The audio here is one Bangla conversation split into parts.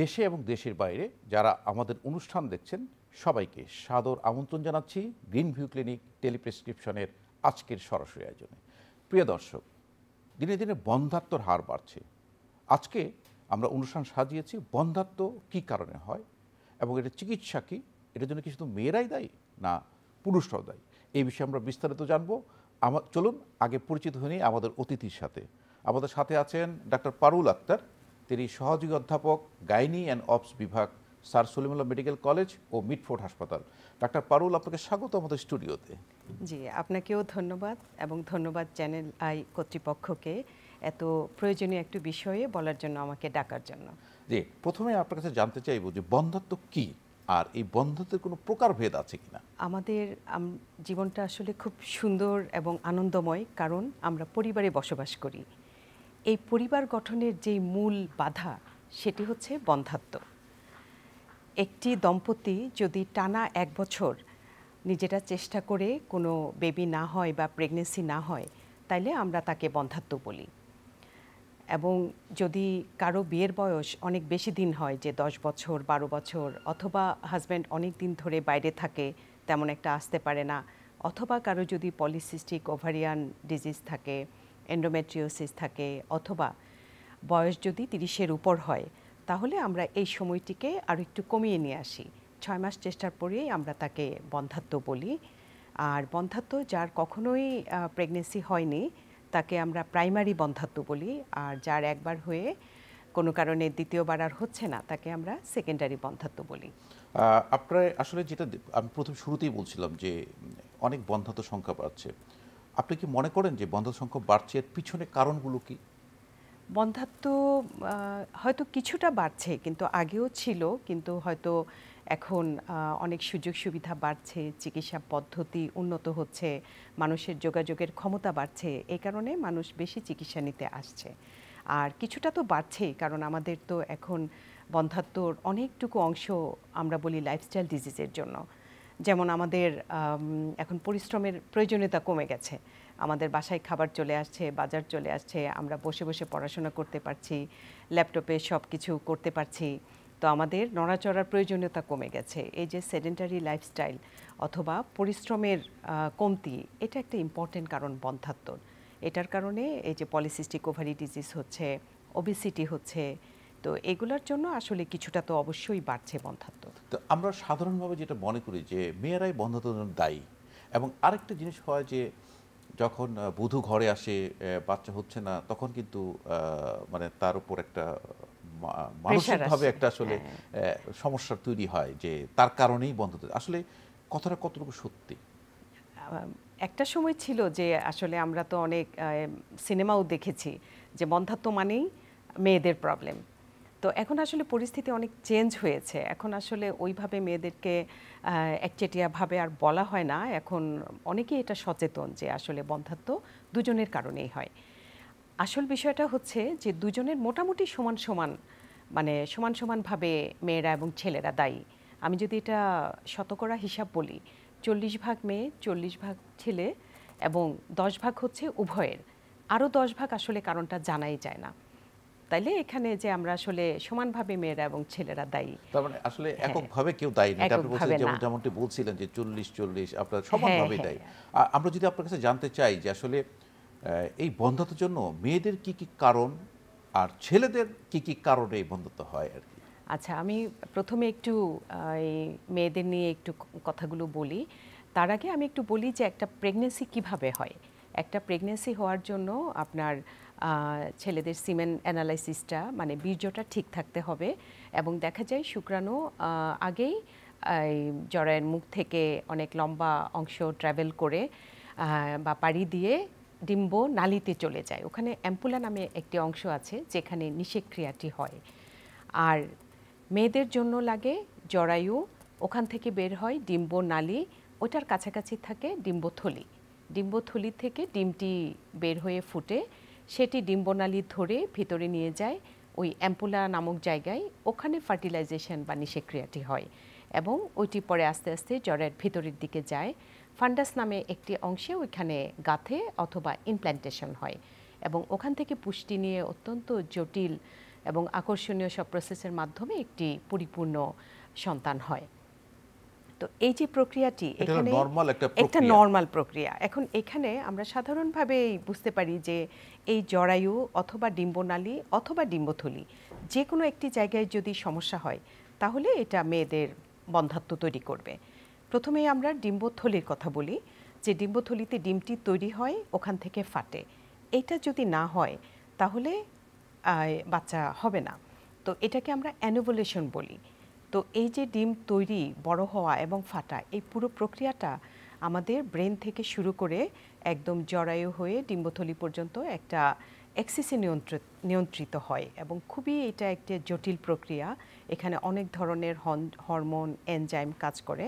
দেশে এবং দেশের বাইরে যারা আমাদের অনুষ্ঠান দেখছেন সবাইকে সাদর আমন্ত্রণ জানাচ্ছি গ্রিন ভিউ ক্লিনিক টেলিপ্রেসক্রিপশনের আজকের সরাসরি আয়োজনে। প্রিয় দর্শক, দিনে দিনে বন্ধ্যাত্বর হার বাড়ছে। আজকে আমরা অনুষ্ঠান সাজিয়েছি বন্ধ্যাত্ব কী কারণে হয় এবং এটার চিকিৎসা কী, এটার জন্য কি শুধু মেয়েরাই দায়ী না পুরুষরাও দায়ী, এই বিষয়ে আমরা বিস্তারিত জানবো। চলুন আগে পরিচিত হয়ে নিই আমাদের অতিথির সাথে। আমাদের সাথে আছেন ডাক্তার পারুল আক্তার, তিনি সহযোগী অধ্যাপক গাইনি অ্যান্ড অপস বিভাগ, স্যার সলিমুল্লাহ মেডিকেল কলেজ ও মিটফোর্ড হাসপাতাল। ডাক্তার পারুল, আপনাকে স্বাগত আমাদের স্টুডিওতে। জি, আপনাকেও ধন্যবাদ এবং ধন্যবাদ চ্যানেল আই কর্তৃপক্ষকে এত প্রয়োজনীয় একটি বিষয়ে বলার জন্য, আমাকে ডাকার জন্য। জি, প্রথমে আপনার কাছে জানতে চাইব যে বন্ধ্যাত্ব কী আর এই বন্ধ্যাত্বের কোনো প্রকারভেদ আছে কিনা। আমাদের জীবনটা আসলে খুব সুন্দর এবং আনন্দময়, কারণ আমরা পরিবারে বসবাস করি। এই পরিবার গঠনের যেই মূল বাধা সেটি হচ্ছে বন্ধ্যাত্ব। একটি দম্পতি যদি টানা 1 বছর নিজেরা চেষ্টা করে কোনো বেবি না হয় বা প্রেগনেন্সি না হয়, তাইলে আমরা তাকে বন্ধ্যাত্ব বলি। এবং যদি কারো বিয়ের বয়স অনেক বেশি দিন হয়, যে 10 বছর 12 বছর, অথবা হাজব্যান্ড অনেক দিন ধরে বাইরে থাকে, তেমন একটা আসতে পারে না, অথবা কারো যদি পলিসিস্টিক ওভারিয়ান ডিজিজ থাকে, এন্ডোমেট্রিওসিস থাকে, অথবা বয়স যদি 30-এর উপর হয়, তাহলে আমরা এই সময়টিকে আরও একটু কমিয়ে নিয়ে আসি। 6 মাস চেষ্টার পরেই আমরা তাকে বন্ধ্যাত্ব বলি। আর বন্ধ্যাত্ব যার কখনোই প্রেগনেন্সি হয়নি তাকে আমরা প্রাইমারি বন্ধ্যাত্ব বলি, আর যার একবার হয়ে কোনো কারণে দ্বিতীয়বার আর হচ্ছে না তাকে আমরা সেকেন্ডারি বন্ধ্যাত্ব বলি। আপনার আসলে যেটা আমি প্রথম শুরুতেই বলছিলাম যে অনেক বন্ধ্যাত্ব সংখ্যা বাড়ছে, আপনি কি মনে করেন যে বন্ধ্যাত্ব সংখ্যা বাড়ছে এর পিছনে কারণগুলো কি? বন্ধ্যাত্ব হয়তো কিছুটা বাড়ছে, কিন্তু আগেও ছিল, কিন্তু হয়তো এখন অনেক সুযোগ সুবিধা বাড়ছে, চিকিৎসা পদ্ধতি উন্নত হচ্ছে, মানুষের যোগাযোগের ক্ষমতা বাড়ছে, এই কারণে মানুষ বেশি চিকিৎসা নিতে আসছে। আর কিছুটা তো বাড়ছেই, কারণ আমাদের তো এখন বন্ধ্যাত্বর অনেকটুকু অংশ আমরা বলি লাইফস্টাইল ডিজিজের জন্য। যেমন আমাদের এখন পরিশ্রমের প্রয়োজনীয়তা কমে গেছে, আমাদের বাসায় খাবার চলে আসছে, বাজার চলে আসছে, আমরা বসে বসে পড়াশোনা করতে পারছি, ল্যাপটপে সব কিছু করতে পারছি, তো আমাদের নড়াচড়ার প্রয়োজনীয়তা কমে গেছে। এই যে সেডেন্টারি লাইফস্টাইল অথবা পরিশ্রমের কমতি, এটা একটা ইম্পর্টেন্ট কারণ বন্ধ্যাত্বর। এটার কারণে এই যে পলিসিস্টিক ওভারি ডিজিজ হচ্ছে, ওবেসিটি হচ্ছে, তো এগুলোর জন্য আসলে কিছুটা তো অবশ্যই বাড়ছে বন্ধ্যাত্ব। তো আমরা সাধারণভাবে যেটা মনে করি যে মেয়েরাই বন্ধ্যাত্বের জন্য দায়ী, এবং আরেকটা জিনিস হয় যে যখন বধূ ঘরে আসে, বাচ্চা হচ্ছে না, তখন কিন্তু মানে তার উপর একটা মানসিকভাবে একটা আসলে সমস্যা তৈরি হয় যে তার কারণেই বন্ধ্যাত্ব। আসলে কথাটা কতটুকু সত্যি? একটা সময় ছিল যে আসলে আমরা তো অনেক সিনেমাও দেখেছি যে বন্ধ্যাত্ব মানেই মেয়েদের প্রবলেম। তো এখন আসলে পরিস্থিতি অনেক চেঞ্জ হয়েছে, এখন আসলে ওইভাবে মেয়েদেরকে একচেটিয়াভাবে আর বলা হয় না। এখন অনেকেই এটা সচেতন যে আসলে বন্ধ্যাত্ব দুজনের কারণেই হয়। আসল বিষয়টা হচ্ছে যে দুজনের মোটামুটি সমান সমান, মানে সমান সমানভাবে মেয়েরা এবং ছেলেরা দায়ী। আমি যদি এটা শতকরা হিসাব বলি, 40 ভাগ মেয়ে, 40 ভাগ ছেলে, এবং 10 ভাগ হচ্ছে উভয়ের। আরও 10 ভাগ আসলে কারণটা জানাই যায় না। তাইলে এখানে যে আমরা আসলে সমানভাবে মেয়েরা এবং ছেলেরা দায়ী, তার মানে আসলে এককভাবে কেউ দায়ী না, আপনি বলছিলেন, যেমনটি বলছিলেন যে 40-40 আপনারা সমানভাবে দায়ী। আমরা যদি আপনার কাছে জানতে চাই যে আসলে এই বন্ধ্যাত্বের জন্য মেয়েদের কি কি কারণ আর ছেলেদের কি কি কারণে এই বন্ধ্যাত্ব হয় আর কি। আচ্ছা, আমি প্রথমে একটু এই মেয়েদের নিয়ে একটু কথাগুলো বলি। তার আগে আমি একটু বলি যে একটা প্রেগনেন্সি কিভাবে হয়। একটা প্রেগনেন্সি হওয়ার জন্য আপনার ছেলেদের সিমেন অ্যানালাইসিসটা, মানে বীর্যটা ঠিক থাকতে হবে, এবং দেখা যায় শুক্রাণু আগেই জরায়ের মুখ থেকে অনেক লম্বা অংশ ট্রাভেল করে বা পাড়ি দিয়ে ডিম্ব নালীতে চলে যায়। ওখানে অ্যাম্পুলা নামে একটি অংশ আছে যেখানে নিষেক্রিয়াটি হয়। আর মেয়েদের জন্য লাগে জরায়ু, ওখান থেকে বের হয় ডিম্ব নালী, ওটার কাছাকাছি থাকে ডিম্বথলি। ডিম্বথলি থেকে ডিমটি বের হয়ে ফুটে, সেটি ডিম্বনালী ধরে ভিতরে নিয়ে যায় ওই অ্যাম্পুলা নামক জায়গায়, ওখানে ফার্টিলাইজেশন বা নিষেক্রিয়াটি হয়, এবং ওইটি পরে আস্তে আস্তে জরায়ের ভিতরের দিকে যায়। ফান্ডাস নামে একটি অংশে ওইখানে গাঁথে অথবা ইমপ্ল্যান্টেশন হয়, এবং ওখান থেকে পুষ্টি নিয়ে অত্যন্ত জটিল এবং আকর্ষণীয় সব প্রসেসের মাধ্যমে একটি পরিপূর্ণ সন্তান হয়। তো এই যে প্রক্রিয়াটি এখানে একটা নর্মাল প্রক্রিয়া। এখন এখানে আমরা সাধারণভাবে বুঝতে পারি যে এই জরায়ু অথবা ডিম্বনালী অথবা ডিম্বথলি যে কোনো একটি জায়গায় যদি সমস্যা হয় তাহলে এটা মেয়েদের বন্ধ্যাত্ব তৈরি করবে। প্রথমে আমরা ডিম্বথলির কথা বলি, যে ডিম্বথলিতে ডিমটি তৈরি হয়, ওখান থেকে ফাটে। এইটা যদি না হয় তাহলে বাচ্চা হবে না। তো এটাকে আমরা অ্যানোভুলেশন বলি। তো এই যে ডিম তৈরি, বড় হওয়া এবং ফাটা, এই পুরো প্রক্রিয়াটা আমাদের ব্রেন থেকে শুরু করে একদম জরায়ু হয়ে ডিম্বথলি পর্যন্ত একটা এক্সিসে নিয়ন্ত্রিত হয় এবং খুবই এটা একটা জটিল প্রক্রিয়া। এখানে অনেক ধরনের হরমোন, এনজাইম কাজ করে।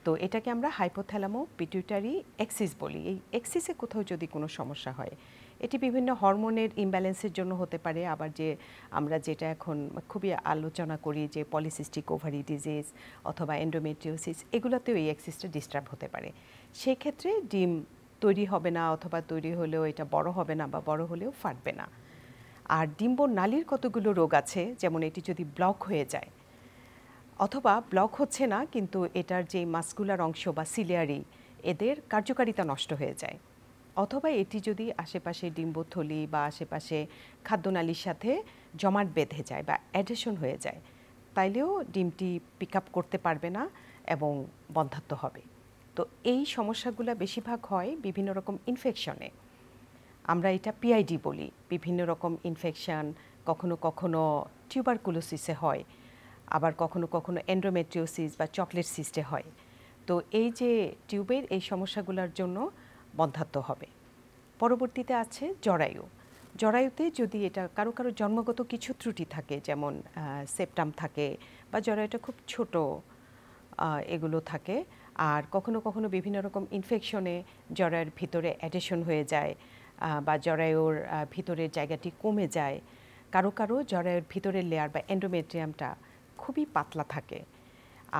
তো এটাকে আমরা হাইপোথ্যালামো পিটুইটারি এক্সিস বলি। এই এক্সিসে কোথাও যদি কোনো সমস্যা হয়, এটি বিভিন্ন হরমোনের ইমব্যালেন্সের জন্য হতে পারে, আবার যে আমরা যেটা এখন খুবই আলোচনা করি যে পলিসিস্টিক ওভারি ডিজিজ অথবা এন্ডোমেট্রিওসিস, এগুলোতেও এই এক্সিসটা ডিস্টার্ব হতে পারে। সেই ক্ষেত্রে ডিম তৈরি হবে না, অথবা তৈরি হলেও এটা বড় হবে না, বা বড় হলেও ফাটবে না। আর ডিম্বনালীর কতগুলো রোগ আছে, যেমন এটি যদি ব্লক হয়ে যায়, অথবা ব্লক হচ্ছে না কিন্তু এটার যে মাসকুলার অংশ বা সিলিয়ারি, এদের কার্যকারিতা নষ্ট হয়ে যায়, অথবা এটি যদি আশেপাশে ডিম্বথলি বা আশেপাশে খাদ্যনালীর সাথে জমাট বেঁধে যায় বা অ্যাডহেশন হয়ে যায়, তাইলেও ডিমটি পিক আপ করতে পারবে না এবং বন্ধ্যাত্ব হবে। তো এই সমস্যাগুলো বেশিরভাগ হয় বিভিন্ন রকম ইনফেকশনে। আমরা এটা পিআইডি বলি। বিভিন্ন রকম ইনফেকশন, কখনো কখনো টিউবারকুলোসিসে হয়, আবার কখনো কখনো এন্ডোমেট্রিওসিস বা চকলেট সিস্টে হয়। তো এই যে টিউবের এই সমস্যাগুলোর জন্য বন্ধ্যাত্ব হবে। পরবর্তীতে আছে জরায়ু। জরায়ুতে যদি এটা কারো কারো জন্মগত কিছু ত্রুটি থাকে, যেমন সেপ্টাম থাকে বা জরায়ুটা খুব ছোট, এগুলো থাকে। আর কখনো কখনো বিভিন্ন রকম ইনফেকশনে জরায়ুর ভিতরে অ্যাডেশন হয়ে যায় বা জরায়ুর ভিতরের জায়গাটি কমে যায়। কারো কারো জরায়ুর ভিতরের লেয়ার বা এন্ডোমেট্রিয়ামটা খুবই পাতলা থাকে।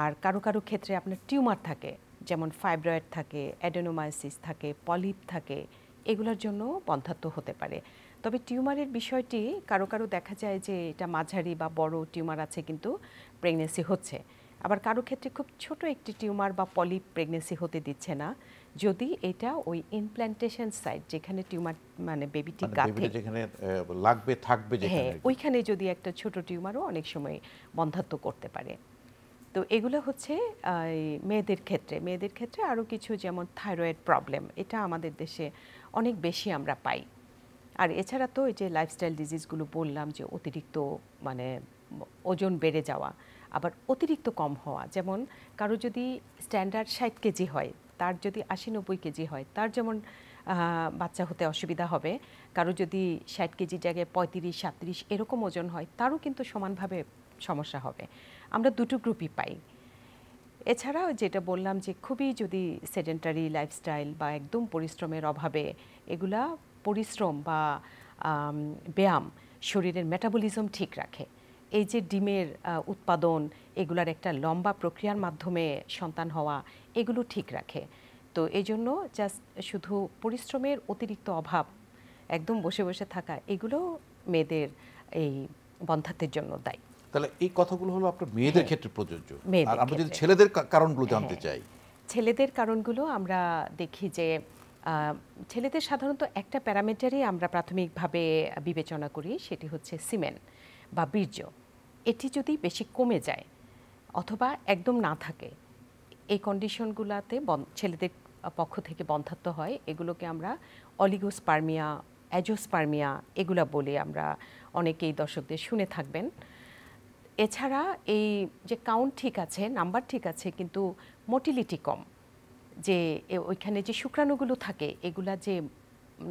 আর কারো কারো ক্ষেত্রে আপনার টিউমার থাকে, যেমন ফাইব্রয়েড থাকে, অ্যাডেনোমায়োসিস থাকে, পলিপ থাকে, এগুলোর জন্য বন্ধ্যাত্ব হতে পারে। তবে টিউমারের বিষয়টি কারো কারো দেখা যায় যে এটা মাঝারি বা বড় টিউমার আছে কিন্তু প্রেগনেন্সি হচ্ছে, আবার কারো ক্ষেত্রে খুব ছোট একটি টিউমার বা পলিপ প্রেগনেন্সি হতে দিচ্ছে না, যদি এটা ওই ইমপ্ল্যান্টেশন সাইট যেখানে টিউমার মানে বেবিটি গাঁথে যেখানে লাগবে থাকবে, হ্যাঁ, ওইখানে যদি একটা ছোট টিউমারও অনেক সময় বন্ধ্যাত্ব করতে পারে। তো এগুলো হচ্ছে মেয়েদের ক্ষেত্রে আরও কিছু, যেমন থাইরয়েড প্রবলেম, এটা আমাদের দেশে অনেক বেশি আমরা পাই। আর এছাড়া তো এই যে লাইফস্টাইল ডিজিজগুলো বললাম, যে অতিরিক্ত মানে ওজন বেড়ে যাওয়া, আবার অতিরিক্ত কম হওয়া, যেমন কারো যদি স্ট্যান্ডার্ড 60 কেজি হয়, তার যদি 80-90 কেজি হয়, তার যেমন বাচ্চা হতে অসুবিধা হবে। কারো যদি 60 কেজির জায়গায় 35-37 এরকম ওজন হয়, তারও কিন্তু সমানভাবে সমস্যা হবে। আমরা দুটো গ্রুপই পাই। এছাড়াও যেটা বললাম যে খুবই যদি সেডেন্টারি লাইফস্টাইল বা একদম পরিশ্রমের অভাবে, এগুলা পরিশ্রম বা ব্যায়াম শরীরের মেটাবলিজম ঠিক রাখে। এই যে ডিমের উৎপাদন, এগুলার একটা লম্বা প্রক্রিয়ার মাধ্যমে সন্তান হওয়া, এগুলো ঠিক রাখে। তো এই জন্য জাস্ট শুধু পরিশ্রমের অতিরিক্ত অভাব, একদম বসে বসে থাকা, এগুলো মেয়েদের এই বন্ধ্যাত্বের জন্য দায়ী। তাহলে এই কথাগুলো হলো আপনার মেয়েদের ক্ষেত্রে প্রযোজ্য। আর আমরা যদি ক্ষেত্রে। ছেলেদের কারণগুলো জানতে চাই, ছেলেদের কারণগুলো আমরা দেখি যে ছেলেদের সাধারণত একটা প্যারামিটারই আমরা প্রাথমিকভাবে বিবেচনা করি, সেটি হচ্ছে সিমেন বা বীর্য। এটি যদি বেশি কমে যায় অথবা একদম না থাকে, এই কন্ডিশনগুলোতে ছেলেদের পক্ষ থেকে বন্ধ্যাত্ব হয়। এগুলোকে আমরা অলিগোস্পার্মিয়া, অ্যাজোস্পার্মিয়া এগুলা বলি, আমরা অনেকেই দর্শকদের শুনে থাকবেন। এছাড়া এই যে কাউন্ট ঠিক আছে, নাম্বার ঠিক আছে, কিন্তু মোটিলিটি কম, যে ওইখানে যে শুক্রাণুগুলো থাকে, এগুলা যে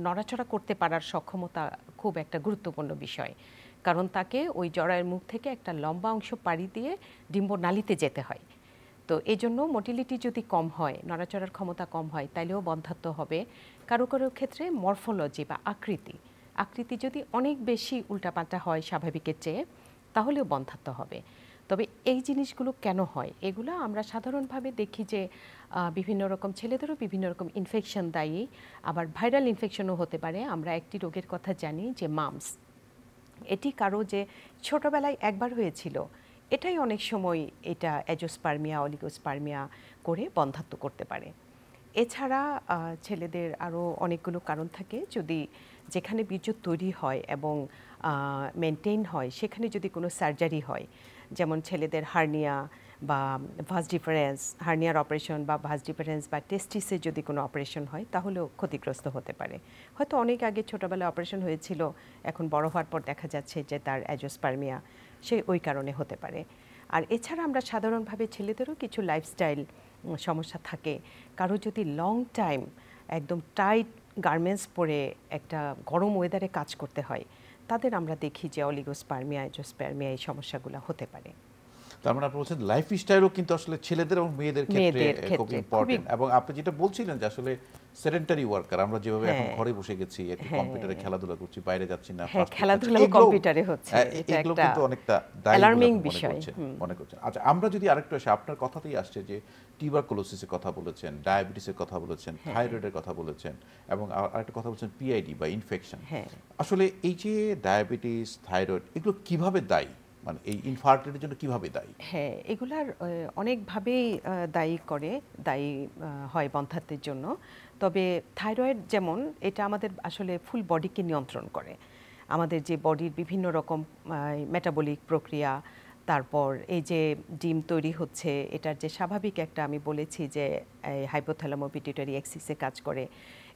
নড়াচড়া করতে পারার সক্ষমতা খুব একটা গুরুত্বপূর্ণ বিষয়, কারণ তাকে ওই জরায়ুর মুখ থেকে একটা লম্বা অংশ পাড়ি দিয়ে ডিম্বনালীতে যেতে হয়। তো এই জন্য মোটিলিটি যদি কম হয়, নড়াচড়ার ক্ষমতা কম হয়, তাইলেও বন্ধ্যাত্ব হবে। কারো কারো ক্ষেত্রে মরফোলজি বা আকৃতি যদি অনেক বেশি উল্টাপাল্টা হয় স্বাভাবিকের চেয়ে, তাহলেও বন্ধ্যাত্ব হবে। তবে এই জিনিসগুলো কেন হয়, এগুলো আমরা সাধারণভাবে দেখি যে বিভিন্ন রকম ছেলেদেরও বিভিন্ন রকম ইনফেকশন দায়ী, আবার ভাইরাল ইনফেকশনও হতে পারে। আমরা একটি রোগের কথা জানি যে মামস, এটি কারো যে ছোটবেলায় একবার হয়েছিল, এটাই অনেক সময় এটা অ্যাজোস্পার্মিয়া, অলিগোস্পার্মিয়া করে বন্ধ্যাত্ব করতে পারে। এছাড়া ছেলেদের আরও অনেকগুলো কারণ থাকে। যদি যেখানে বীর্য তৈরি হয় এবং মেনটেইন হয় সেখানে যদি কোনো সার্জারি হয়, যেমন ছেলেদের হার্নিয়া বা ভাস ডিফারেন্স, হার্নিয়ার অপারেশন বা ভাস ডিফারেন্স বা টেস্টিসের যদি কোনো অপারেশন হয় তাহলেও ক্ষতিগ্রস্ত হতে পারে। হয়তো অনেক আগে ছোটোবেলায় অপারেশন হয়েছিল, এখন বড় হওয়ার পর দেখা যাচ্ছে যে তার অ্যাজোস্পার্মিয়া, সে ওই কারণে হতে পারে। আর এছাড়া আমরা সাধারণভাবে ছেলেদেরও কিছু লাইফস্টাইল সমস্যা থাকে। কারো যদি লং টাইম একদম টাইট গার্মেন্টস পরে একটা গরম ওয়েদারে কাজ করতে হয়, তাদের আমরা দেখি যে অলিগোস্পার্মিয়া, অ্যাজোস্পার্মিয়া এই সমস্যাগুলো হতে পারে। তার মানে আপনি বলছেন লাইফস্টাইলও কিন্তু আসলে ছেলেদের এবং মেয়েদের ক্ষেত্রে খুব ইম্পর্টেন্ট। এবং আপনি যেটা বলছিলেন যে আসলে সেডেন্টারি ওয়ার্কার, আমরা যেভাবে এখন ঘরে বসে গেছি, একটু কম্পিউটারে খেলাধুলা করছি, বাইরে যাচ্ছি না, খেলাধুলা কম্পিউটারে হচ্ছে, এটা এগুলো একটা কিন্তু অনেকটা অ্যালার্মিং বিষয় মনে করছেন। আচ্ছা, আমরা যদি আরেকটু আসি, আপনার কথাতেই আসছে যে টিউবারকুলোসিসের কথা বলেছেন, ডায়াবেটিসের কথা বলেছেন, থাইরয়েডের কথা বলেছেন, এবং আরেকটা কথা বলছেন পিআইডি বা ইনফেকশন। আসলে এই যে ডায়াবেটিস, থাইরয়েড, এগুলো কিভাবে দায়ী, মানে এই ইনফার্টিলিটির জন্য কিভাবে দায়ী? হ্যাঁ, এগুলার অনেকভাবেই দায়ী হয় বন্ধ্যাত্বের জন্য। তবে থাইরয়েড যেমন, এটা আমাদের আসলে ফুল বডিকে নিয়ন্ত্রণ করে। আমাদের যে বডির বিভিন্ন রকম মেটাবলিক প্রক্রিয়া, তারপর এই যে ডিম তৈরি হচ্ছে, এটার যে স্বাভাবিক একটা, আমি বলেছি যে হাইপোথ্যালামো পিটুইটারি অ্যাক্সিসে কাজ করে,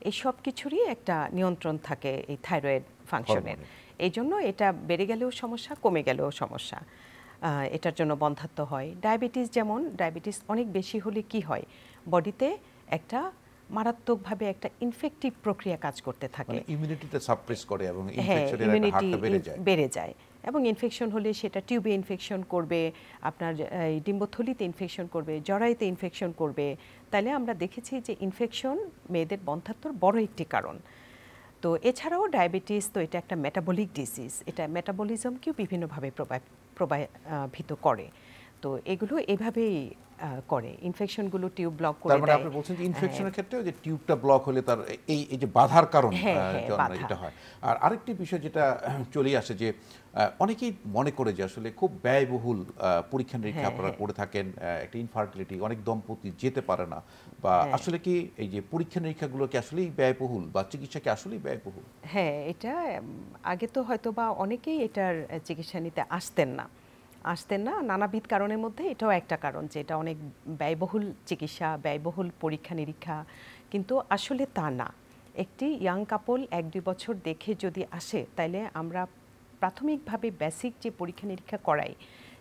এই সব কিছুরই একটা নিয়ন্ত্রণ থাকে এই থাইরয়েড ফাংশনের। এই জন্য এটা বেড়ে গেলেও সমস্যা, কমে গেলেও সমস্যা, এটার জন্য বন্ধ্যাত্ব হয়। ডায়াবেটিস যেমন, ডায়াবেটিস অনেক বেশি হলে কি হয়, বডিতে একটা মারাত্মকভাবে একটা ইনফেক্টিভ প্রক্রিয়া কাজ করতে থাকে, ইমিউনিটিটা সাপ্রেস করে এবং ইনফেকশনের হারটা বেড়ে যায়। এবং ইনফেকশন হলে সেটা টিউবে ইনফেকশন করবে, আপনার ডিম্বথলিতে ইনফেকশন করবে, জরায়ুতে ইনফেকশন করবে। তাহলে আমরা দেখেছি যে ইনফেকশন মেয়েদের বন্ধ্যাত্বর বড় একটি কারণ। তো এছাড়াও ডায়াবেটিস তো এটা একটা মেটাবলিক ডিজিজ, এটা মেটাবলিজমকেও বিভিন্নভাবে প্রভাবিত করে। তো এগুলো এভাবেই করে, ইনফেকশনগুলো টিউব ব্লক করে দেয়। তার মানে আপনি বলছেন যে ইনফেকশনের ক্ষেত্রে যে টিউবটা ব্লক হলে তার এই যে বাধার কারণ এটা হয়। আর আরেকটি বিষয় যেটা চলে আসে যে অনেকেই মনে করে যে আসলে খুব ব্যয়বহুল পরীক্ষা নিরীক্ষা আপনারা করে থাকেন, একটা ইনফার্টিলিটি, অনেক দম্পতি যেতে পারে না, বা আসলে কি এই যে পরীক্ষা নিরীক্ষাগুলো কি আসলেই ব্যয়বহুল, বা চিকিৎসা কি আসলেই ব্যয়বহুল? হ্যাঁ, এটা আগে তো হয়তো বা অনেকেই এটার চিকিৎসা নিতে আসতেন না, নানাবিধ কারণের মধ্যে এটাও একটা কারণ যে এটা অনেক ব্যয়বহুল চিকিৎসা, ব্যয়বহুল পরীক্ষা নিরীক্ষা। কিন্তু আসলে তা না। একটি ইয়াং কাপল 1-2 বছর দেখে যদি আসে, তাইলে আমরা প্রাথমিকভাবে বেসিক যে পরীক্ষা নিরীক্ষা করাই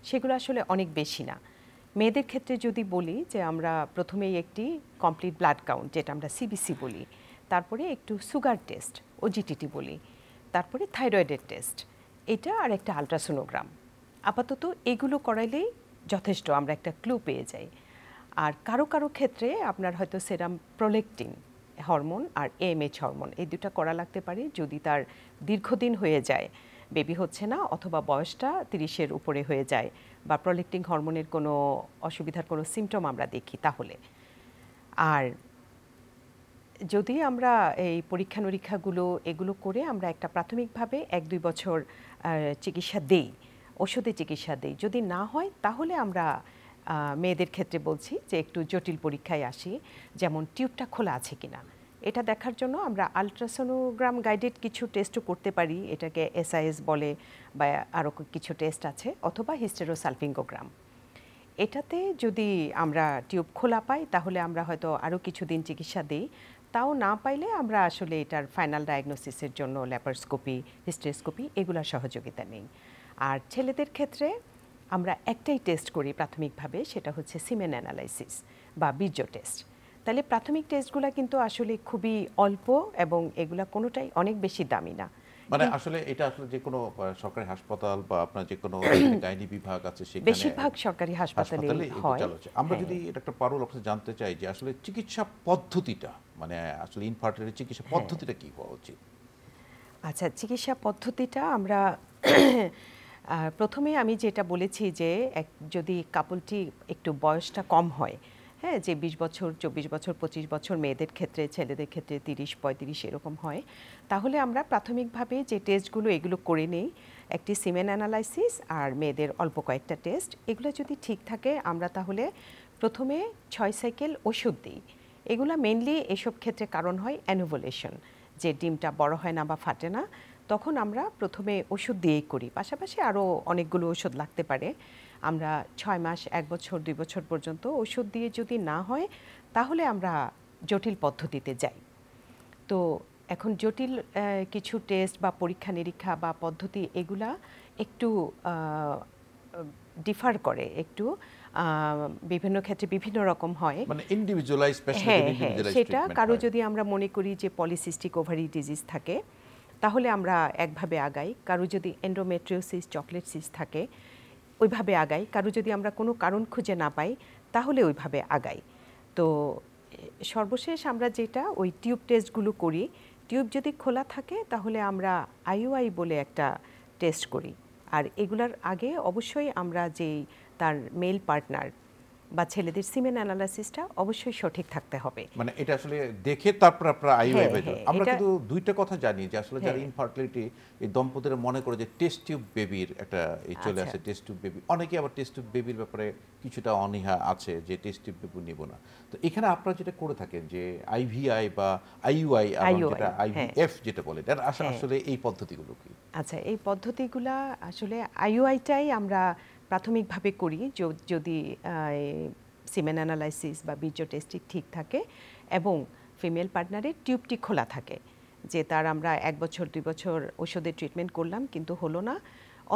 সেগুলো আসলে অনেক বেশি না। মেয়েদের ক্ষেত্রে যদি বলি যে আমরা প্রথমেই একটি কমপ্লিট ব্লাড কাউন্ট, যেটা আমরা সিবিসি বলি, তারপরে একটু সুগার টেস্ট, ওজিটিটি বলি, তারপরে থাইরয়েডের টেস্ট, এটা আর একটা আলট্রাসোনোগ্রাম, আপাতত এগুলো করাইলেই যথেষ্ট, আমরা একটা ক্লু পেয়ে যাই। আর কারো কারো ক্ষেত্রে আপনার হয়তো সেরাম প্রোলেকটিন হরমোন আর এএমএইচ হরমোন, এই দুটো করা লাগতে পারে যদি তার দীর্ঘদিন হয়ে যায়, বেবি হচ্ছে না, অথবা বয়সটা 30-এর উপরে হয়ে যায়, বা প্রোলেকটিন হরমোনের কোনো অসুবিধার কোনো সিমটম আমরা দেখি তাহলে। আর যদি আমরা এই পরীক্ষা নিরীক্ষাগুলো এগুলো করে আমরা একটা প্রাথমিকভাবে 1-2 বছর চিকিৎসা দেই, ওষুধে চিকিৎসা দেই, যদি না হয় তাহলে আমরা মেয়েদের ক্ষেত্রে বলছি যে একটু জটিল পরীক্ষায় আসি, যেমন টিউবটা খোলা আছে কিনা, এটা দেখার জন্য আমরা আলট্রাসোনোগ্রাম গাইডেড কিছু টেস্টও করতে পারি, এটাকে এসআইএস বলে, বা আরও কিছু টেস্ট আছে, অথবা হিস্টেরোসালপিঙ্গোগ্রাম। এটাতে যদি আমরা টিউব খোলা পাই তাহলে আমরা হয়তো আরও কিছুদিন চিকিৎসা দিই, তাও না পাইলে আমরা আসলে এটার ফাইনাল ডায়াগনোসিসের জন্য ল্যাপারোস্কোপি, হিস্টেরোস্কোপি এগুলোর সহযোগিতা নিই। আর ছেলেদের ক্ষেত্রে আমরা একটাই টেস্ট করি প্রাথমিকভাবে, সেটা হচ্ছে সিমেন অ্যানালাইসিস বা বীর্য টেস্ট। তাহলে প্রাথমিক টেস্টগুলো কিন্তু আসলে খুবই অল্প এবং এগুলা কোনোটাই অনেক বেশি দামি না। মানে আসলে এটা আসলে যে কোনো সরকারি হাসপাতাল বা আপনার যে কোনো গাইনি বিভাগ আছে সেখানে বেশিরভাগ সরকারি হাসপাতালে হয়। আমরা যদি এটা একটা পারুল আপনাকে জানতে চাই যে আসলে চিকিৎসা পদ্ধতিটা, মানে আসলে ইনফার্টিলিটি চিকিৎসা পদ্ধতিটা কি হওয়া উচিত? আচ্ছা, চিকিৎসা পদ্ধতিটা আমরা প্রথমে আমি যেটা বলেছি যে যদি কাপলটি একটু বয়সটা কম হয়, হ্যাঁ, যে 20 বছর, 24 বছর, 25 বছর মেয়েদের ক্ষেত্রে, ছেলেদের ক্ষেত্রে 30-35 এরকম হয়, তাহলে আমরা প্রাথমিকভাবে যে টেস্টগুলো এগুলো করে নেই, একটি সিমেন অ্যানালাইসিস আর মেয়েদের অল্প কয়েকটা টেস্ট, এগুলো যদি ঠিক থাকে আমরা তাহলে প্রথমে 6 সাইকেল ওষুধ দিই। এগুলো মেইনলি এসব ক্ষেত্রে কারণ হয় অ্যানোভুলেশন, যে ডিমটা বড় হয় না বা ফাটে না, তখন আমরা প্রথমে ওষুধ দিয়েই করি। পাশাপাশি আরও অনেকগুলো ওষুধ লাগতে পারে। আমরা 6 মাস, 1 বছর, 2 বছর পর্যন্ত ওষুধ দিয়ে যদি না হয় তাহলে আমরা জটিল পদ্ধতিতে যাই। তো এখন জটিল কিছু টেস্ট বা পরীক্ষা নিরীক্ষা বা পদ্ধতি এগুলা একটু ডিফার করে, একটু বিভিন্ন ক্ষেত্রে বিভিন্ন রকম হয়, মানে ইন্ডিভিজুয়ালাইজ হ্যাঁ হ্যাঁ, সেটা কারো যদি আমরা মনে করি যে পলিসিস্টিক ওভারি ডিজিজ থাকে তাহলে আমরা একভাবে আগাই, কারো যদি এন্ডোমেট্রিওসিস, চকলেট সিস্ট থাকে ওইভাবে আগাই, কারো যদি আমরা কোনো কারণ খুঁজে না পাই তাহলে ওইভাবে আগাই। তো সর্বশেষ আমরা যেটা ওই টিউব টেস্টগুলো করি, টিউব যদি খোলা থাকে তাহলে আমরা আইইউআই বলে একটা টেস্ট করি। আর এগুলার আগে অবশ্যই আমরা যেই তার মেল পার্টনার বা ছেলেদের সিমেন অ্যানালাইসিসটা অবশ্যই সঠিক থাকতে হবে। মানে এটা আসলে দেখে তারপর আপনারা আইইউআই হ্যাঁ, বের করেন। হ্যাঁ, আমরা এটা- কিন্তু দুইটা কথা জানি যে আসলে যারা হ্যাঁ। ইনফার্টিলিটি এই দম্পতিরা মনে করে যে টেস্ট টিউব বেবির একটা এই চলে আচ্ছা। আসে টেস্ট টিউব বেবি, অনেকে আবার টেস্ট টিউব বেবির ব্যাপারে কিছুটা অনীহা আছে যে টেস্ট টিউব বেবি নিব না। তো এখানে আপনারা যেটা করে থাকেন যে আইভিআই বা আইইউআই এবং IUI, যেটা হ্যাঁ। আইভিএফ যেটা বলে এটার হ্যাঁ। আসলে এই পদ্ধতিগুলো কি? আচ্ছা, এই পদ্ধতিগুলা আসলে আইইউআইটাই আমরা প্রাথমিকভাবে করি যদি সিমেন অ্যানালাইসিস বা বীর্য টেস্টটি ঠিক থাকে এবং ফিমেল পার্টনারের টিউবটি খোলা থাকে, যে তার আমরা 1 বছর 2 বছর ওষুধের ট্রিটমেন্ট করলাম কিন্তু হলো না।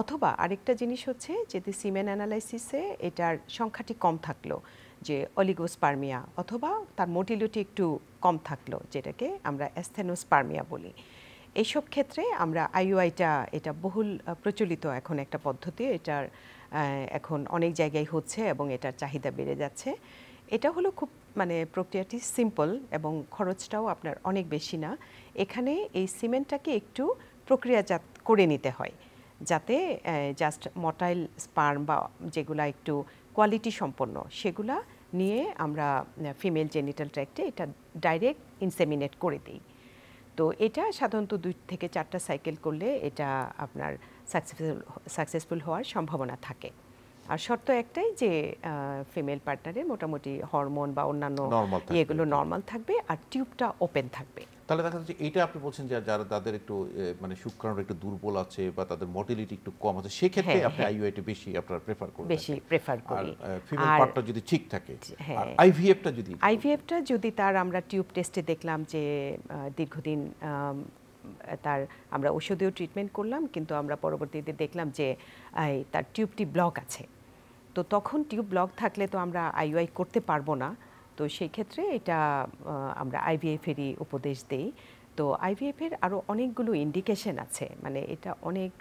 অথবা আরেকটা জিনিস হচ্ছে যদি সিমেন অ্যানালাইসিসে এটার সংখ্যাটি কম থাকলো, যে অলিগোস্পার্মিয়া, অথবা তার মোটিলিটি একটু কম থাকলো যেটাকে আমরা অ্যাস্থেনোস্পার্মিয়া বলি, এইসব ক্ষেত্রে আমরা আইইউআইটা, এটা বহুল প্রচলিত এখন একটা পদ্ধতি, এটার এখন অনেক জায়গায় হচ্ছে এবং এটার চাহিদা বেড়ে যাচ্ছে। এটা হলো খুব মানে প্রক্রিয়াটি সিম্পল এবং খরচটাও আপনার অনেক বেশি না। এখানে এই সিমেন্টটাকে একটু প্রক্রিয়াজাত করে নিতে হয় যাতে জাস্ট মটাইল স্পার্ম বা যেগুলা একটু কোয়ালিটি সম্পন্ন সেগুলা নিয়ে আমরা ফিমেল জেনিটাল ট্র্যাক্টে এটা ডাইরেক্ট ইনসেমিনেট করে দিই। তো এটা সাধারণত 2 থেকে 4টা সাইকেল করলে এটা আপনার সাকসেসফুল হওয়ার সম্ভাবনা থাকে। আর শর্ত একটাই যে ফিমেল পার্টনারের মোটামুটি হরমোন বা অন্যান্য Normal থাকবে। ইয়েগুলো নর্মাল থাকবে আর টিউবটা ওপেন থাকবে। তাহলে দেখা যাচ্ছে এইটা আপনি বলছেন যে যারা তাদের একটু মানে শুক্রাণুর একটু দুর্বল আছে বা তাদের মোটিলিটি একটু কম আছে সেক্ষেত্রে হ্যাঁ, আপনি হ্যাঁ। আইইউআইটা বেশি আপনারা প্রেফার করেন, বেশি প্রেফার আর করি। ফিমেল আর পার্টটা যদি ঠিক থাকে, হ্যাঁ। আর আইভিএফটা যদি আইভিএফটা যদি তার আমরা টিউব টেস্টে দেখলাম যে দীর্ঘদিন তার আমরা ওষুধেও ট্রিটমেন্ট করলাম কিন্তু আমরা পরবর্তীতে দেখলাম যে তার টিউবটি ব্লক আছে, তো তখন টিউব ব্লক থাকলে তো আমরা আইইউআই করতে পারবো না। তো সেই ক্ষেত্রে এটা আমরা আইভিএফেরই উপদেশ দেই। তো আইভিএফের আরও অনেকগুলো ইন্ডিকেশন আছে, মানে এটা অনেক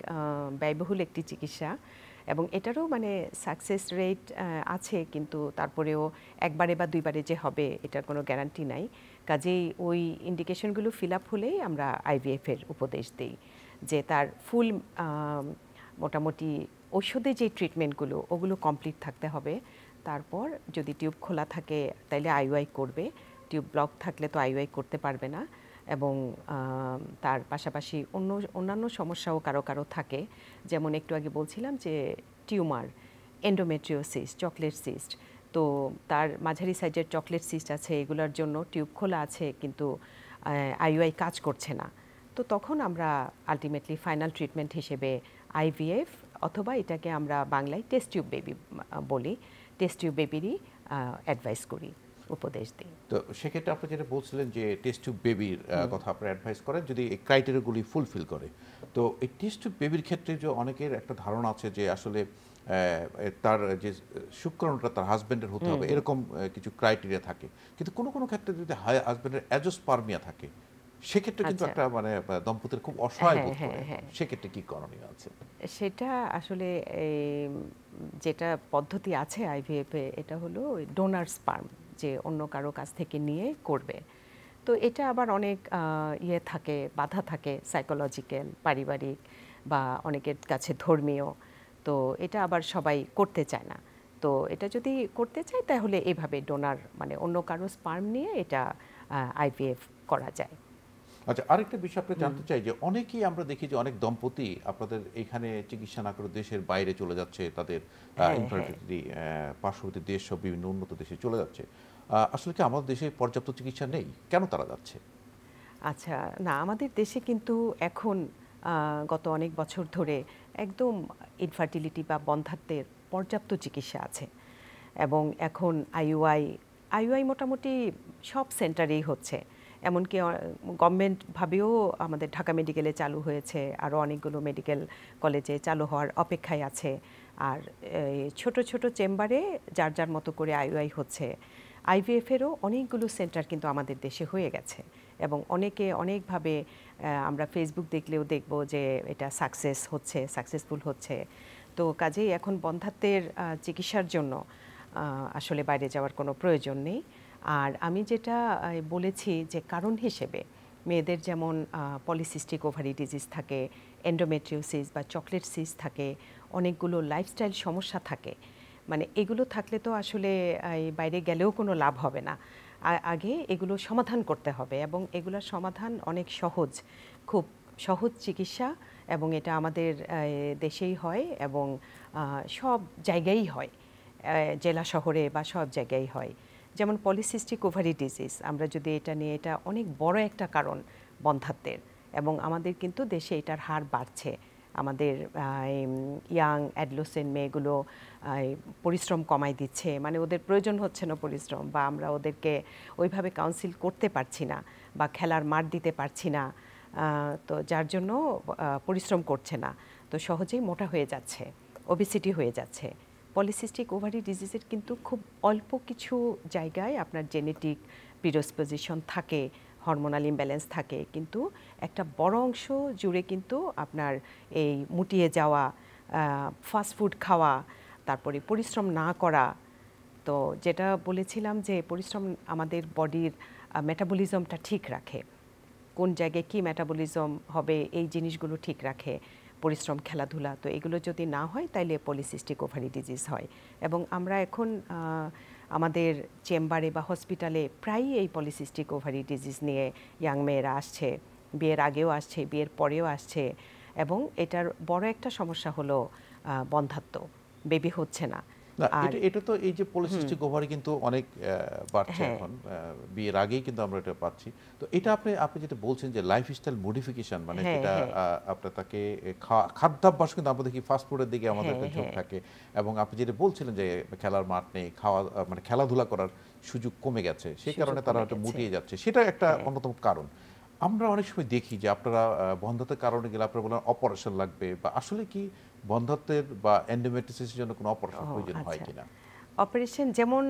ব্যয়বহুল একটি চিকিৎসা এবং এটারও মানে সাকসেস রেট আছে, কিন্তু তারপরেও একবারে বা 2বারে যে হবে এটার কোনো গ্যারান্টি নাই। কাজেই ওই ইন্ডিকেশনগুলো ফিল আপ হলেই আমরা আইভিএফের উপদেশ দিই, যে তার ফুল মোটামুটি ওষুধে যে ট্রিটমেন্টগুলো ওগুলো কমপ্লিট থাকতে হবে। তারপর যদি টিউব খোলা থাকে তাইলে আইইউআই করবে, টিউব ব্লক থাকলে তো আইইউআই করতে পারবে না। এবং তার পাশাপাশি অন্যান্য সমস্যাও কারো কারো থাকে, যেমন একটু আগে বলছিলাম যে টিউমার, এন্ডোমেট্রিওসিস, চকলেট সিস্ট, তো তার মাঝারি সাইজের চকলেট সিস্ট আছে, এগুলোর জন্য টিউব খোলা আছে কিন্তু আইইউআই কাজ করছে না। তো তখন আমরা আলটিমেটলি ফাইনাল ট্রিটমেন্ট হিসেবে আইভিএফ অথবা এটাকে আমরা বাংলায় টেস্ট টিউব বেবি বলি, টেস্ট টিউব বেবিরই অ্যাডভাইস করি, উপদেশ দিই। তো সেক্ষেত্রে আপনি যেটা বলছিলেন যে টেস্ট টিউব বেবির কথা আপনারা অ্যাডভাইস করেন যদি এই ক্রাইটেরিয়াগুলি ফুলফিল করে। তো এই টেস্ট টিউব বেবির ক্ষেত্রে যে অনেকের একটা ধারণা আছে যে আসলে তার যে শুক্রাণুটা তার হাজব্যান্ডের হতে হবে এরকম কিছু ক্রাইটেরিয়া থাকে, কিন্তু কোনো কোনো ক্ষেত্রে যদি হাজব্যান্ডের অ্যাজোস্পার্মিয়া থাকে সেক্ষেত্রে কিন্তু আচ্ছা। একটা মানে দম্পতির খুব অসহায় হ্যাঁ, বোধ করে, হ্যাঁ, হ্যাঁ। সেক্ষেত্রে কি করণীয় আছে? সেটা আসলে যেটা পদ্ধতি আছে আইভিএফে এটা হলো ডোনার স্পার্ম, যে অন্য কারো কাছ থেকে নিয়ে করবে। তো এটা আবার অনেক ইয়ে থাকে, বাধা থাকে, সাইকোলজিক্যাল, পারিবারিক বা অনেকের কাছে ধর্মীয়। তো এটা আবার সবাই করতে চায় না। তো এটা যদি করতে চায় তাহলে এভাবে ডোনার মানে অন্য কারো স্পার্ম নিয়ে এটা আইভিএফ করা যায়। আচ্ছা, আরেকটা বিষয় আপনি জানতে চাই যে অনেকেই আমরা দেখি যে অনেক দম্পতি আপনাদের এখানে চিকিৎসা না করে দেশের বাইরে চলে যাচ্ছে, তাদের হ্যাঁ, হ্যাঁ। ইনফার্টিলিটি পার্শ্ববর্তী দেশ সব বিভিন্ন উন্নত দেশে চলে যাচ্ছে। আসলে কি আমাদের দেশে পর্যাপ্ত চিকিৎসা নেই? কেন তারা যাচ্ছে? আচ্ছা, না আমাদের দেশে কিন্তু এখন গত অনেক বছর ধরে একদম ইনফার্টিলিটি বা বন্ধ্যাত্বের পর্যাপ্ত চিকিৎসা আছে এবং এখন আইইউআই মোটামুটি সব সেন্টারেই হচ্ছে। এমনকি গভর্নমেন্টভাবেও আমাদের ঢাকা মেডিকেলে চালু হয়েছে, আরও অনেকগুলো মেডিকেল কলেজে চালু হওয়ার অপেক্ষায় আছে। আর এই ছোট ছোট চেম্বারে যার যার মতো করে আইইউআই হচ্ছে। আইভিএফেরও অনেকগুলো সেন্টার কিন্তু আমাদের দেশে হয়ে গেছে এবং অনেকে অনেকভাবে আমরা ফেসবুক দেখলেও দেখব যে এটা সাকসেসফুল হচ্ছে। তো কাজেই এখন বন্ধ্যাত্বের চিকিৎসার জন্য আসলে বাইরে যাওয়ার কোনো প্রয়োজন নেই। আর আমি যেটা বলেছি যে কারণ হিসেবে মেয়েদের যেমন পলিসিস্টিক ওভারি ডিজিজ থাকে, এন্ডোমেট্রিওসিস বা চকলেট সিস্ট থাকে, অনেকগুলো লাইফস্টাইল সমস্যা থাকে, মানে এগুলো থাকলে তো আসলে বাইরে গেলেও কোনো লাভ হবে না। আগে এগুলো সমাধান করতে হবে এবং এগুলোর সমাধান অনেক সহজ, খুব সহজ চিকিৎসা এবং এটা আমাদের দেশেই হয় এবং সব জায়গায়ই হয়, জেলা শহরে বা সব জায়গায় হয়। যেমন পলিসিস্টিক ওভারি ডিজিজ, আমরা যদি এটা নিয়ে, এটা অনেক বড় একটা কারণ বন্ধ্যাত্বের এবং আমাদের কিন্তু দেশে এটার হার বাড়ছে। আমাদের ইয়াং অ্যাডলোসেন্ট মেয়েগুলো পরিশ্রম কমাই দিচ্ছে, মানে ওদের প্রয়োজন হচ্ছে না পরিশ্রম, বা আমরা ওদেরকে ওইভাবে কাউন্সিল করতে পারছি না বা খেলার মাঠ দিতে পারছি না, তো যার জন্য পরিশ্রম করছে না, তো সহজেই মোটা হয়ে যাচ্ছে, ওবেসিটি হয়ে যাচ্ছে। পলিসিস্টিক ওভারি ডিজিজের কিন্তু খুব অল্প কিছু জায়গায় আপনার জেনেটিক প্রিডিসপোজিশন থাকে, হরমোনাল ইমব্যালেন্স থাকে, কিন্তু একটা বড় অংশ জুড়ে কিন্তু আপনার এই মুটিয়ে যাওয়া, ফাস্টফুড খাওয়া, তারপরে পরিশ্রম না করা, তো যেটা বলেছিলাম যে পরিশ্রম আমাদের বডির মেটাবলিজমটা ঠিক রাখে, কোন জায়গায় কী মেটাবলিজম হবে এই জিনিসগুলো ঠিক রাখে, পরিশ্রম, খেলাধুলা, তো এগুলো যদি না হয় তাইলে পলিসিস্টিক ওভারি ডিজিজ হয়। এবং আমরা এখন আমাদের চেম্বারে বা হসপিটালে প্রায়ই এই পলিসিস্টিক ওভারি ডিজিজ নিয়ে ইয়াং মেয়েরা আসছে, বিয়ের আগেও আসছে, বিয়ের পরেও আসছে এবং এটার বড় একটা সমস্যা হলো বন্ধ্যাত্ব, বেবি হচ্ছে না। না, এটা তো এই যে পলিসিস্টিক ওভারি কিন্তু অনেক বাড়ছে এখন, বিয়ের আগেই কিন্তু আমরা এটা পাচ্ছি। তো এটা আপনি যেটা বলছেন যে লাইফস্টাইল মডিফিকেশন, মানে সেটা আপনার তাকে খাদ্যাভ্যাস, কিন্তু আমরা দেখি ফাস্টফুডের দিকে আমাদের একটা ঝোঁক থাকে, এবং আপনি যেটা বলছিলেন যে খেলার মাঠ নেই, মানে খেলাধুলা করার সুযোগ কমে গেছে, সেই কারণে তারা হয়তো মুটিয়ে যাচ্ছে, সেটা একটা অন্যতম কারণ। আমরা অনেক সময় দেখি যে আপনারা বন্ধ্যাত্বের কারণে গেলে আপনারা বলেন অপারেশন লাগবে, বা আসলে কি বন্ধ্যাত্বের বা এন্ডোমেট্রিওসিসের জন্য কোনো অপারেশন প্রয়োজন হয় কিনা? অপারেশন যেমন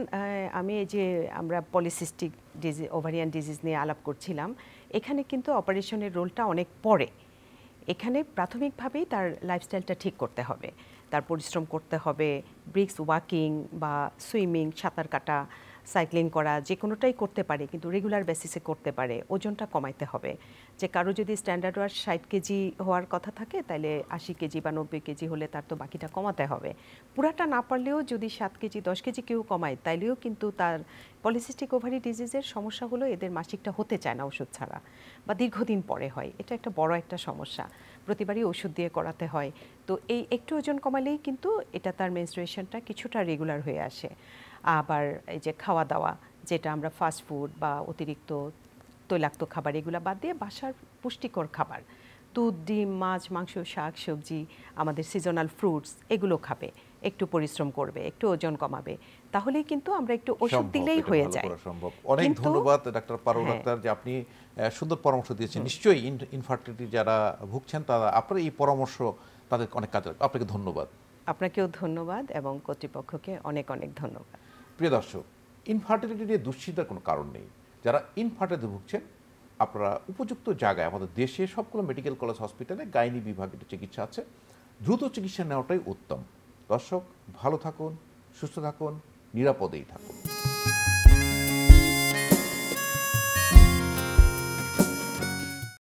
আমি এই যে আমরা পলিসিস্টিক ডিজিজ, ওভারিয়ান ডিজিজ নিয়ে আলাপ করছিলাম, এখানে কিন্তু অপারেশনের রোলটা অনেক পরে। এখানে প্রাথমিকভাবেই তার লাইফস্টাইলটা ঠিক করতে হবে, তার পরিশ্রম করতে হবে, ব্রিক্স ওয়াকিং বা সুইমিং, সাঁতার কাটা, সাইক্লিং করা, যে কোনোটাই করতে পারে, কিন্তু রেগুলার বেসিসে করতে পারে। ওজনটা কমাইতে হবে, যে কারো যদি স্ট্যান্ডার্ড ওয়ার 60 কেজি হওয়ার কথা থাকে, তাহলে 80 কেজি বা 90 কেজি হলে তার তো বাকিটা কমাতে হবে। পুরাটা না পারলেও যদি 7 কেজি 10 কেজি কেউ কমায়, তাইলেও কিন্তু তার পলিসিস্টিক ওভারি ডিজিজের সমস্যা হলো এদের মাসিকটা হতে চায় না ওষুধ ছাড়া, বা দীর্ঘদিন পরে হয়। এটা একটা বড় একটা সমস্যা, প্রতিবারই ওষুধ দিয়ে করাতে হয়। তো এই একটু ওজন কমালেই কিন্তু এটা তার মেনস্ট্রুয়েশনটা কিছুটা রেগুলার হয়ে আসে। আবার এই যে খাওয়া দাওয়া, যেটা আমরা ফাস্ট ফুড বা অতিরিক্ত তৈলাক্ত খাবার, এগুলো বাদ দিয়ে বাসার পুষ্টিকর খাবার, দুধ, ডিম, মাছ, মাংস, শাক সবজি, আমাদের সিজনাল ফ্রুটস, এগুলো খাবে, একটু পরিশ্রম করবে, একটু ওজন কমাবে, তাহলেই কিন্তু আমরা একটু ওষুধ দিলেই হয়ে যায়। সম্ভব। অনেক ধন্যবাদ ডাক্তার পারুল আক্তার, যে আপনি সুন্দর পরামর্শ দিয়েছেন। নিশ্চয়ই ইনফার্টিলিটি যারা ভুগছেন তারা আপনার এই পরামর্শ তাদের অনেক কাজে লাগবে। আপনাকে ধন্যবাদ। আপনাকেও ধন্যবাদ এবং কর্তৃপক্ষকে অনেক অনেক ধন্যবাদ। প্রিয় দর্শক, ইনফার্টিলিটি নিয়ে দুশ্চিন্তার কোনো কারণ নেই। যারা ইনফার্টিলিটি ভুগছেন, আপনারা উপযুক্ত জায়গায়, আমাদের দেশে সবগুলো মেডিকেল কলেজ হসপিটালে গাইনি বিভাগের চিকিৎসা আছে, দ্রুত চিকিৎসা নেওয়াটাই উত্তম। দর্শক, ভালো থাকুন, সুস্থ থাকুন, নিরাপদেই থাকুন।